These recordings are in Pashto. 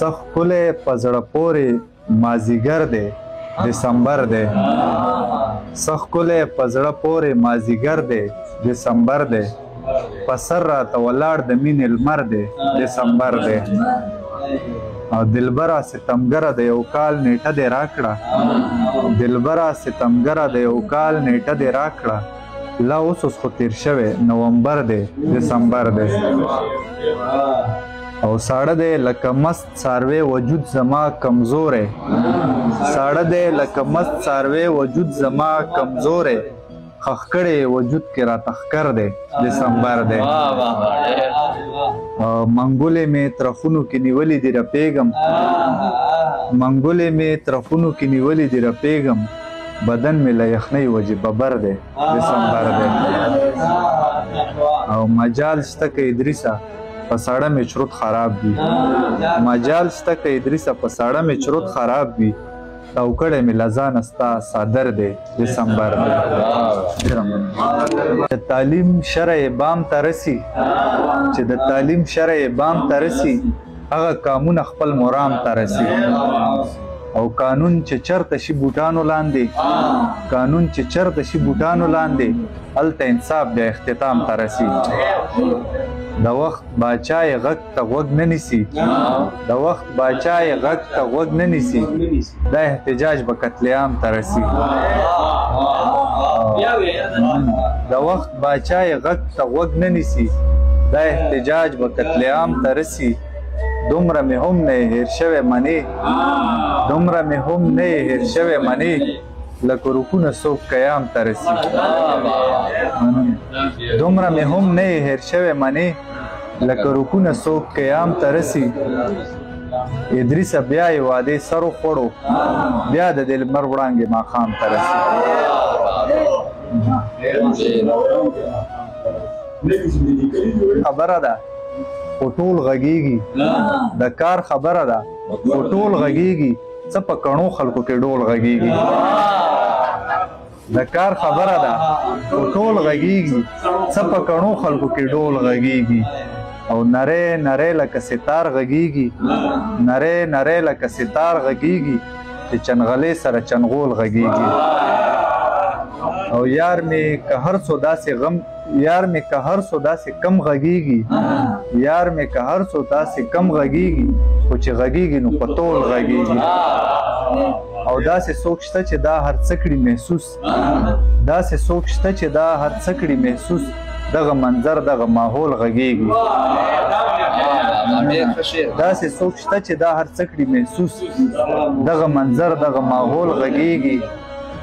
سخ کلی پزړه پورې مازیګر دی دسمبر دی سخ کلی پزړه پورې مازیګر دی دسمبر دی په سر راته ولاړ د مینې لمر دی دسمبر دی او دلبره ستمګره د یو کال نیټه دې راکړه دلبره ستمګره د یو کال نیټه دې راکړه لا اوس خو تیر شوی نومبر دی دسمبر دی او ساړه دی لکه مست څاروی وجود زما کمزوری ساړه دی لکه مست څاروی وجود زما کمزوری خخ کړی وجود کې راته ښکر دی دسمبر دی منګولې مې طرفونو کې نیولې دي رپېږم منګولې مې طرفونو کې نیولې دي رپېږم بدن مې له یخنۍ وجې ببر دی دسمبر دی او مجال شته که ادریسه په ساړه مې چروت خراب وي مجال شته که ادریسه په ساړه مې چروت خراب وي تاو کړی مې له ځانه ستا څادر دی دسمبر دی د تعلیم شرع بام ته رسي چې د تعلیم شرع بام ته رسي هغه کامونه خپل مرام ته رسي او قانون چې چرته شي بوټانو لاندې قانون چې چرته شي بوټانو لاندې هلته انصاف بیا اختتام ته رسي د وخت باچای غږ ته غوږ نه نیسي د وخت باچای غږ ته غوږ نه نیسي دا احتجاج به قتل عام ته رسي د وخت باچای غږ ته غوږ نه نیسي دا احتجاج به قتل عام ته رسي دومره مې هم نه هیر شوی منې دومره مې هم نه هیر شوی منې لکه رکونه څوک قیام ته رسي دومره مې هم نه هیر شوی منې لکه رکونه څوک قیام ته رسي ادریسه بیا یې وعدې سر وخوړو بیا د دې لمر وړانګې ماښام ته رسي خبره ده خو ټول غږیږي د کار خبره ده خو ټول غږیږي څه په کڼو خلکو کې ډول غږیږي د کار خبره ده خو ټول غږیږي څه په کڼو خلکو کې ډول غږیږي او نری نری لکه ستار غږیږي نری نری لکه ستار غږیږي چې چنغلې سره چنغول غږیږي او یار مې که هر څو داسې غم یار مې که هر څو داسې کم غږیږي یار مې که هر څو داسې کم غږیږي خو چې غږیږي نو په ټول غږیږي او داسې څوک شته چې دا هر څه کړي محسوس داسې څوک شته چې دا هر څه کړي محسوس دغه منظر دغه ماحول غږیږي داسې څوک شته چې دا هر څه کړي محسوس دغه منظر دغه ماحول غږیږي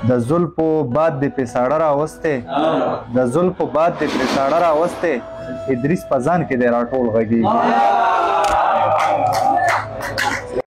د زلفو باد دې پې ساړه راوستی د زلفو باد دې پې ساړه راوستی ادریس په ځان کې دی راټول غږیږي